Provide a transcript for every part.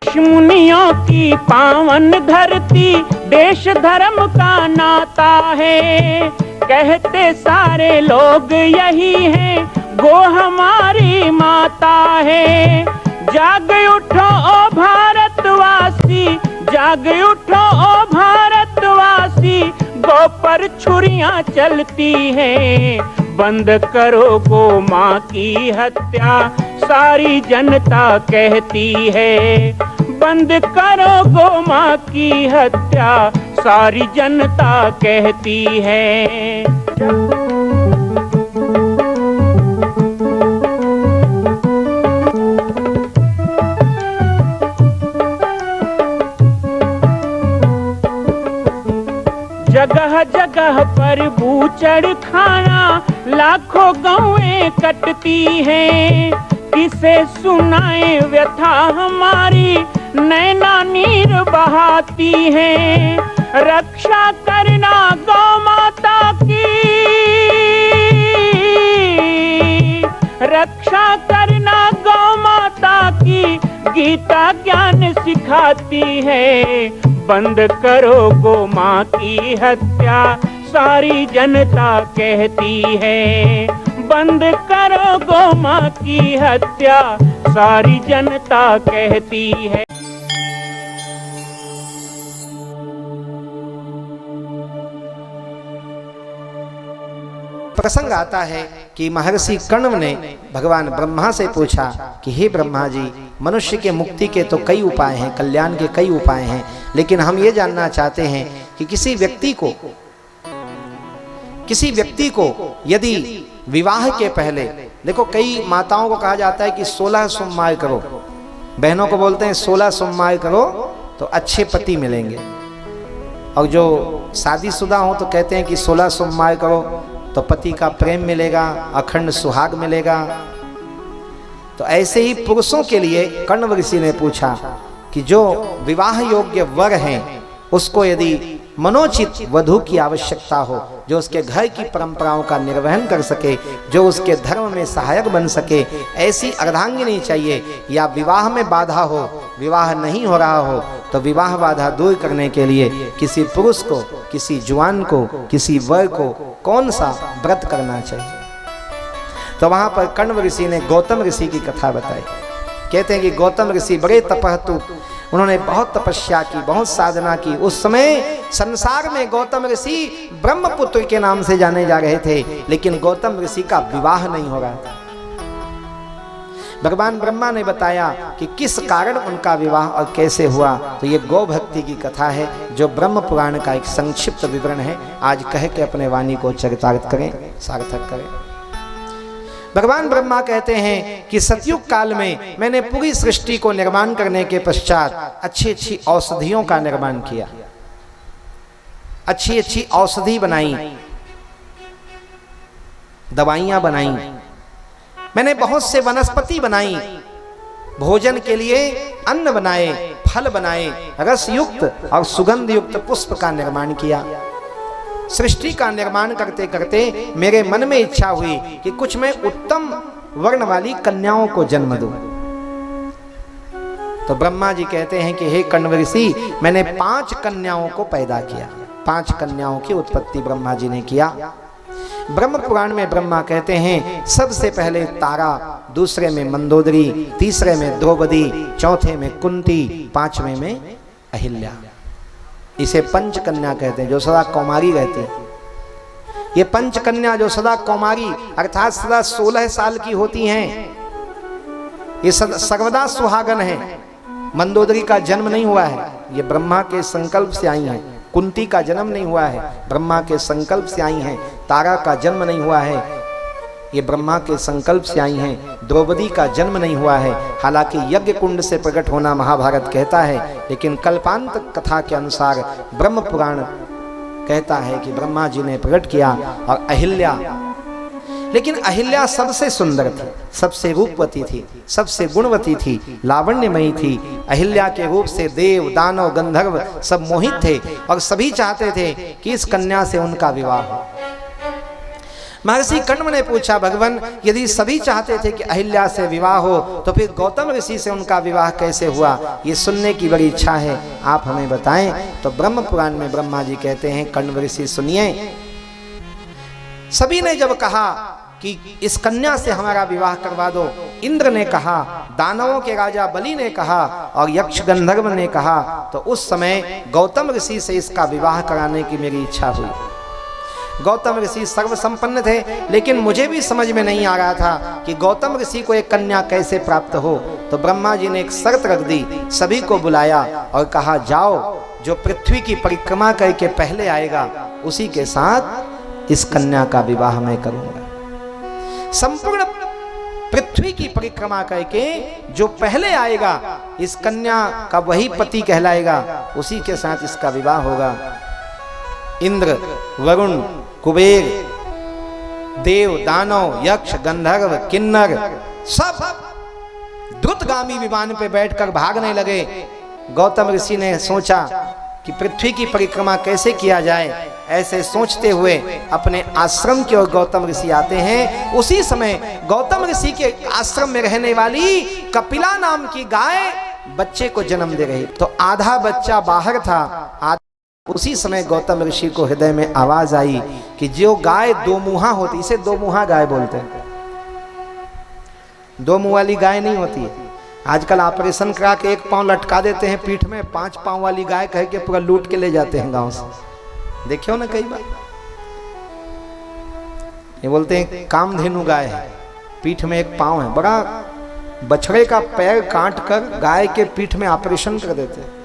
ऋषि मुनियों की पावन धरती, देश धर्म का नाता है। कहते सारे लोग यही हैं, गो हमारी माता है। जाग उठो ओ भारतवासी, जाग उठो ओ भारतवासी, गो पर छुरियां चलती हैं। बंद करो गो माँ की हत्या, सारी जनता कहती है। बंद करो गो माँ की हत्या, सारी जनता कहती है। जगह जगह पर बूचड़ खाना, लाखों गौएं कटती हैं। किसे सुनाए व्यथा हमारी, नैना नीर बहाती हैं। रक्षा करना गौ माता की, रक्षा करना गौ माता की, गीता ज्ञान सिखाती है। बंद करो गो माँ की हत्या, सारी जनता कहती है। बंद करो गो माँ की हत्या, सारी जनता कहती है। प्रसंग आता है कि महर्षि कण्व ने भगवान ब्रह्मा से पूछा कि हे ब्रह्मा जी, मनुष्य के मुक्ति के तो कई उपाय हैं, कल्याण के कई उपाय हैं, लेकिन हम ये जानना चाहते हैं कि किसी व्यक्ति को यदि विवाह के पहले, देखो कई माताओं को कहा जाता है कि 16 सोमवार करो, बहनों को बोलते हैं 16 सोमवार करो तो अच्छे पति मिलेंगे, और जो शादीशुदा हो तो कहते हैं कि 16 सोमवार करो तो पति का प्रेम मिलेगा, अखंड सुहाग मिलेगा। तो ऐसे ही पुरुषों के लिए कण्व ऋषि ने पूछा कि जो विवाह योग्य वर हैं उसको यदि मनोचित वधू की आवश्यकता हो, जो उसके घर की परंपराओं का निर्वहन कर सके, जो उसके धर्म में सहायक बन सके, ऐसी अर्धांगिनी चाहिए। या विवाह में बाधा हो, विवाह नहीं हो रहा हो, तो विवाह बाधा दूर करने के लिए किसी पुरुष को, किसी जुआन को, किसी वर को कौन सा व्रत करना चाहिए। तो वहां पर कण्व ऋषि ने गौतम ऋषि की कथा बताई। कहते हैं कि गौतम ऋषि बड़े तपहतु, उन्होंने बहुत तपस्या की, बहुत साधना की। उस समय संसार में गौतम ऋषि ब्रह्मपुत्र के नाम से जाने जा रहे थे, लेकिन गौतम ऋषि का विवाह नहीं हो रहा था। भगवान ब्रह्मा ने बताया कि किस कारण उनका विवाह और कैसे हुआ। तो ये गौ भक्ति की कथा है, जो ब्रह्म पुराण का एक संक्षिप्त विवरण है। आज कह के अपने वाणी को चरितार्थ करें, सार्थक करें। भगवान ब्रह्मा कहते हैं कि सतयुग काल में मैंने पूरी सृष्टि को निर्माण करने के पश्चात अच्छी अच्छी औषधियों का निर्माण किया, अच्छी अच्छी औषधि बनाई, दवाइयां बनाई, मैंने बहुत से वनस्पति बनाई, भोजन के लिए अन्न बनाए, फल बनाए, रस युक्त और सुगंध युक्त पुष्प का निर्माण किया। सृष्टि का निर्माण करते करते मेरे मन में इच्छा हुई कि कुछ मैं उत्तम वर्ण वाली कन्याओं को जन्म दूं। तो ब्रह्मा जी कहते हैं कि हे कण्व ऋषि, मैंने 5 कन्याओं को पैदा किया। 5 कन्याओं की उत्पत्ति ब्रह्मा जी ने किया। ब्रह्म पुराण में ब्रह्मा कहते हैं सबसे पहले तारा, दूसरे में मंदोदरी, तीसरे में द्रौपदी, चौथे में कुंती, 5वें में अहिल्या। इसे पंच कन्या कहते हैं, जो सदा कौमारी रहती है। ये पंच कन्या जो सदा कौमारी अर्थात सदा 16 साल की होती हैं, ये सर्वदा सुहागन है। मंदोदरी का जन्म नहीं हुआ है, ये ब्रह्मा के संकल्प से आई हैं। कुंती का जन्म नहीं हुआ है, ब्रह्मा के संकल्प से आई हैं। तारा का जन्म नहीं हुआ है, ये ब्रह्मा के संकल्प से आई हैं। द्रौपदी का जन्म नहीं हुआ है, हालांकि यज्ञ कुंड से प्रकट होना महाभारत कहता है, लेकिन कल्पांत कथा के अनुसार ब्रह्म पुराण कहता है कि ब्रह्मा जी ने प्रकट किया। और अहिल्या, लेकिन अहिल्या सबसे सुंदर थी, सबसे रूपवती थी, सबसे गुणवती थी, लावण्यमयी थी। अहिल्या के रूप से देव, दानव, गंधर्व सब मोहित थे और सभी चाहते थे कि इस कन्या से उनका विवाह हो। महर्षि कण्व ने पूछा, भगवान यदि सभी चाहते थे कि अहिल्या से विवाह हो तो फिर गौतम ऋषि से उनका विवाह कैसे हुआ? ये सुनने की बड़ी इच्छा है, आप हमें बताएं। तो ब्रह्म पुराण में ब्रह्मा जी कहते हैं, कण्व ऋषि सुनिए, सभी ने जब कहा कि इस कन्या से हमारा विवाह करवा दो, इंद्र ने कहा, दानवों के राजा बलि ने कहा और यक्ष गंधर्व ने कहा, तो उस समय गौतम ऋषि से इसका विवाह कराने की मेरी इच्छा हुई। गौतम ऋषि सर्वसंपन्न थे, लेकिन मुझे भी समझ में नहीं आ रहा था कि गौतम ऋषि को एक कन्या कैसे प्राप्त हो। तो ब्रह्मा जी ने एक शर्त रख दी, सभी को बुलाया और कहा, जाओ, जो पृथ्वी की परिक्रमा करके पहले आएगा उसी के साथ इस कन्या का विवाह मैं करूंगा। संपूर्ण पृथ्वी की परिक्रमा करके जो पहले आएगा इस कन्या का वही पति कहलाएगा, उसी के साथ इसका विवाह होगा। इंद्र, वरुण, कुबेर, देव, दानव, यक्ष, गंधर्व, किन्नर सब द्रुतगामी विमान पे बैठकर भागने लगे। गौतम ऋषि ने सोचा कि पृथ्वी की परिक्रमा कैसे किया जाए। ऐसे सोचते हुए अपने आश्रम की ओर गौतम ऋषि आते हैं। उसी समय गौतम ऋषि के आश्रम में रहने वाली कपिला नाम की गाय बच्चे को जन्म दे रही। तो आधा बच्चा बाहर था। उसी समय गौतम ऋषि को हृदय में आवाज आई कि जो गाय दो मुहा होती, इसे दो मुहा गाय बोलते हैं, दो मुंह वाली गाय नहीं होती है। आजकल ऑपरेशन करा के एक पांव लटका देते हैं पीठ में, 5 पांव वाली गाय कह के पूरा लूट के ले जाते हैं गांव से। देखियो ना कई बार ये बोलते हैं कामधेनु गाय है, पीठ में एक पांव है, बड़ा बछड़े का पैर काट कर गाय के पीठ में ऑपरेशन कर देते हैं।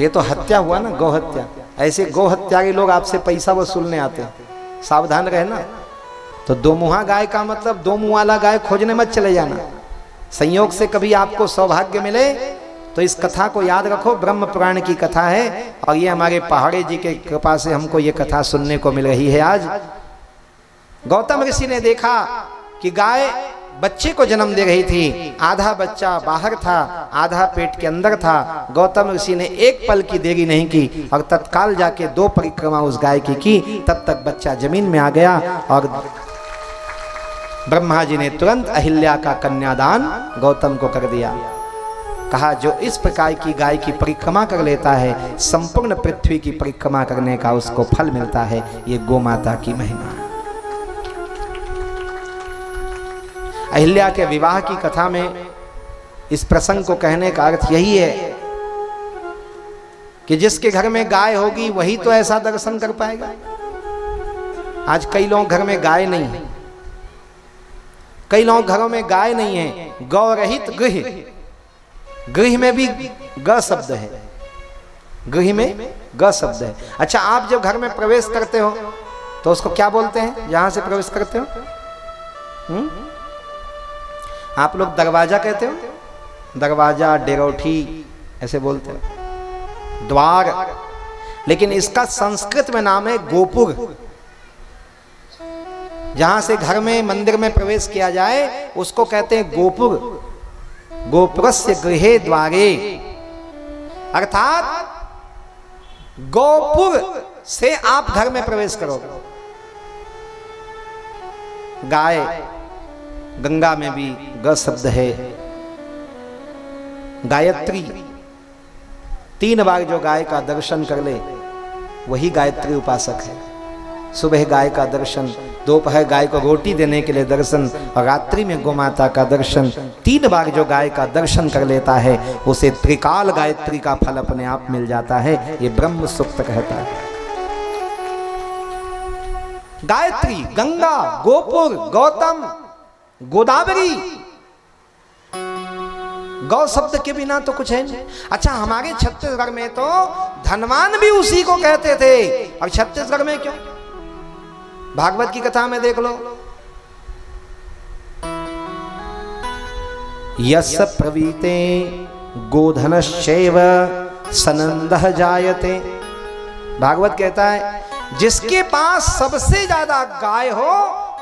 ये तो हत्या हुआ ना, गौ हत्या। ऐसे गौ हत्यारे लोग आपसे पैसा वसूलने आते हैं, सावधान रहना। तो दो मुहा गाय का मतलब दो मुंह वाला गाय खोजने मत चले जाना। संयोग से कभी आपको सौभाग्य मिले तो इस कथा को याद रखो, ब्रह्म पुराण की कथा है और ये हमारे पहाड़ी जी के कृपा से हमको ये कथा सुनने को मिल रही है आज। गौतम ऋषि ने देखा कि गाय बच्चे को जन्म दे रही थी, आधा बच्चा बाहर था, आधा पेट के अंदर था। गौतम ऋषि ने एक पल की देरी नहीं की और तत्काल जाके 2 परिक्रमा उस गाय की। तब तक बच्चा जमीन में आ गया और ब्रह्मा जी ने तुरंत अहिल्या का कन्यादान गौतम को कर दिया। कहा, जो इस प्रकार की गाय की परिक्रमा कर लेता है, संपूर्ण पृथ्वी की परिक्रमा करने का उसको फल मिलता है। ये गौ माता की महिमा है। अहिल्या के विवाह की कथा में इस प्रसंग को कहने का अर्थ यही है कि जिसके घर में गाय होगी वही तो ऐसा दर्शन कर पाएगा। आज कई लोग घर में गाय नहीं है, कई लोग घरों में गाय नहीं है। गौ रहित गृह, गृह में भी ग शब्द है, गृह में ग शब्द है। अच्छा, आप जब घर में प्रवेश करते हो तो उसको क्या बोलते हैं जहां से प्रवेश करते हो? आप लोग दरवाजा कहते हो, दरवाजा, डेरोठी ऐसे बोलते हो, द्वार। लेकिन इसका संस्कृत में नाम है गोपुर। जहां से घर में मंदिर में प्रवेश किया जाए उसको कहते हैं गोपुर। गोपुरस्य गृहे द्वारे, अर्थात गोपुर से आप घर में प्रवेश करोगे। गाय, गंगा में भी ग शब्द है। गायत्री, 3 बार जो गाय का दर्शन कर ले वही गायत्री उपासक है। सुबह गाय का दर्शन, दोपहर गाय को रोटी देने के लिए दर्शन और रात्रि में गौ माता का दर्शन। 3 बार जो गाय का दर्शन कर लेता है उसे त्रिकाल गायत्री का फल अपने आप मिल जाता है। ये ब्रह्म सूक्त कहता है। गायत्री, गंगा, गोपुर, गौतम, गोदावरी, गौ शब्द के बिना तो कुछ है नहीं। अच्छा, हमारे छत्तीसगढ़ में तो धनवान भी उसी को कहते थे, और छत्तीसगढ़ में क्यों? भागवत की कथा में देख लो, यस्य प्रवीते गोधनश्चैव सनंदः जायते। भागवत कहता है जिसके पास सबसे ज्यादा गाय हो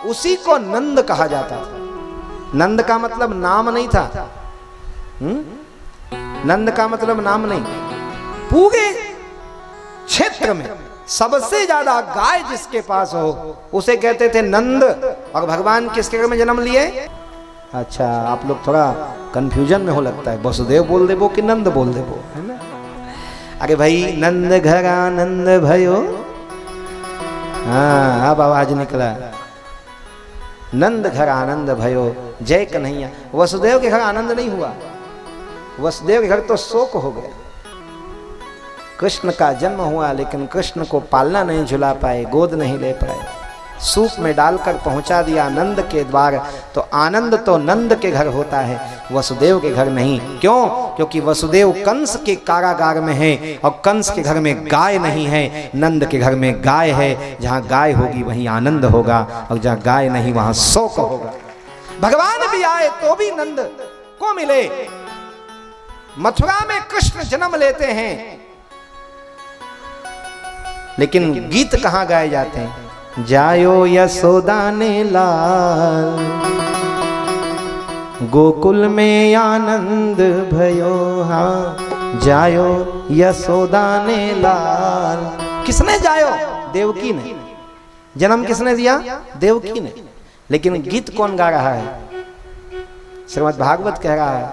उसी को नंद कहा जाता था। नंद का मतलब नाम नहीं था। नंद का मतलब नाम नहीं, पूरे क्षेत्र में सबसे ज्यादा गाय जिसके पास हो उसे कहते थे नंद। और भगवान किसके घर में जन्म लिए? अच्छा, आप लोग थोड़ा कंफ्यूजन में हो लगता है, वसुदेव बोल देबो कि नंद बोल देबो, है ना? अरे भाई, नंद घर आनंद भयो। हाँ, अब आवाज निकला। नंद घर आनंद भयो, जय कन्हैया। वसुदेव के घर आनंद नहीं हुआ, वसुदेव के घर तो शोक हो गया। कृष्ण का जन्म हुआ लेकिन कृष्ण को पालना नहीं झुला पाए, गोद नहीं ले पाए, सूप में डालकर पहुंचा दिया नंद के द्वार। तो आनंद तो नंद के घर होता है, वसुदेव के घर नहीं। क्यों? क्योंकि वसुदेव कंस के कारागार में है और कंस के घर में गाय नहीं है, नंद के घर में गाय है। जहां गाय होगी वहीं आनंद होगा और जहां गाय नहीं वहां शोक होगा। भगवान भी आए तो भी नंद को मिले। मथुरा में कृष्ण जन्म लेते हैं लेकिन गीत कहां गाए जाते हैं? जायो यशोदा ने लाल, गोकुल में आनंद भयो। हाँ, जायो यशोदा ने लाल। किसने जायो? देवकी ने। जन्म किसने दिया? देवकी ने। लेकिन गीत कौन गा रहा है? श्रीमद् भागवत कह रहा है,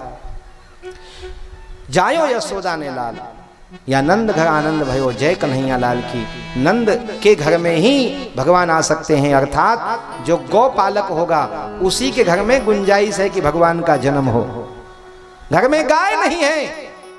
जायो यशोदा ने लाल, या नंद घर आनंद भयो, जय कन्हैया लाल की। नंद के घर में ही भगवान आ सकते हैं, अर्थात जो गौपालक होगा उसी के घर में गुंजाइश है कि भगवान का जन्म हो। घर में गाय नहीं है,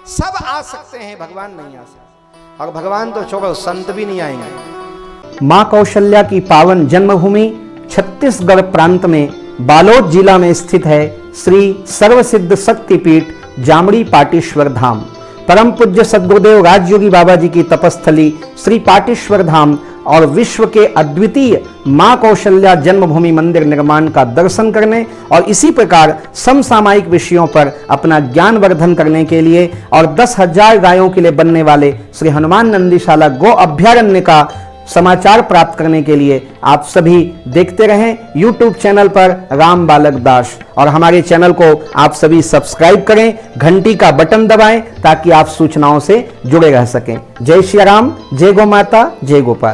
सब आ सकते हैं, भगवान नहीं आ सकते। और भगवान तो छोड़ो, संत भी नहीं आएंगे। मां कौशल्या की पावन जन्मभूमि छत्तीसगढ़ प्रांत में बालोद जिला में स्थित है श्री सर्वसिद्ध शक्तिपीठ जामड़ी पाटेश्वर धाम। परम पूज्य सद्गुरुदेव राजयोगी बाबा जी की तपस्थली श्री पाटेश्वर धाम और विश्व के अद्वितीय मां कौशल्या जन्मभूमि मंदिर निर्माण का दर्शन करने और इसी प्रकार समसामयिक विषयों पर अपना ज्ञान वर्धन करने के लिए और 10,000 गायों के लिए बनने वाले श्री हनुमान नंदीशाला गो अभ्यारण्य का समाचार प्राप्त करने के लिए आप सभी देखते रहें YouTube चैनल पर राम बालक दास, और हमारे चैनल को आप सभी सब्सक्राइब करें, घंटी का बटन दबाएं ताकि आप सूचनाओं से जुड़े रह सकें। जय श्री राम, जय गौ माता, जय गोपाल।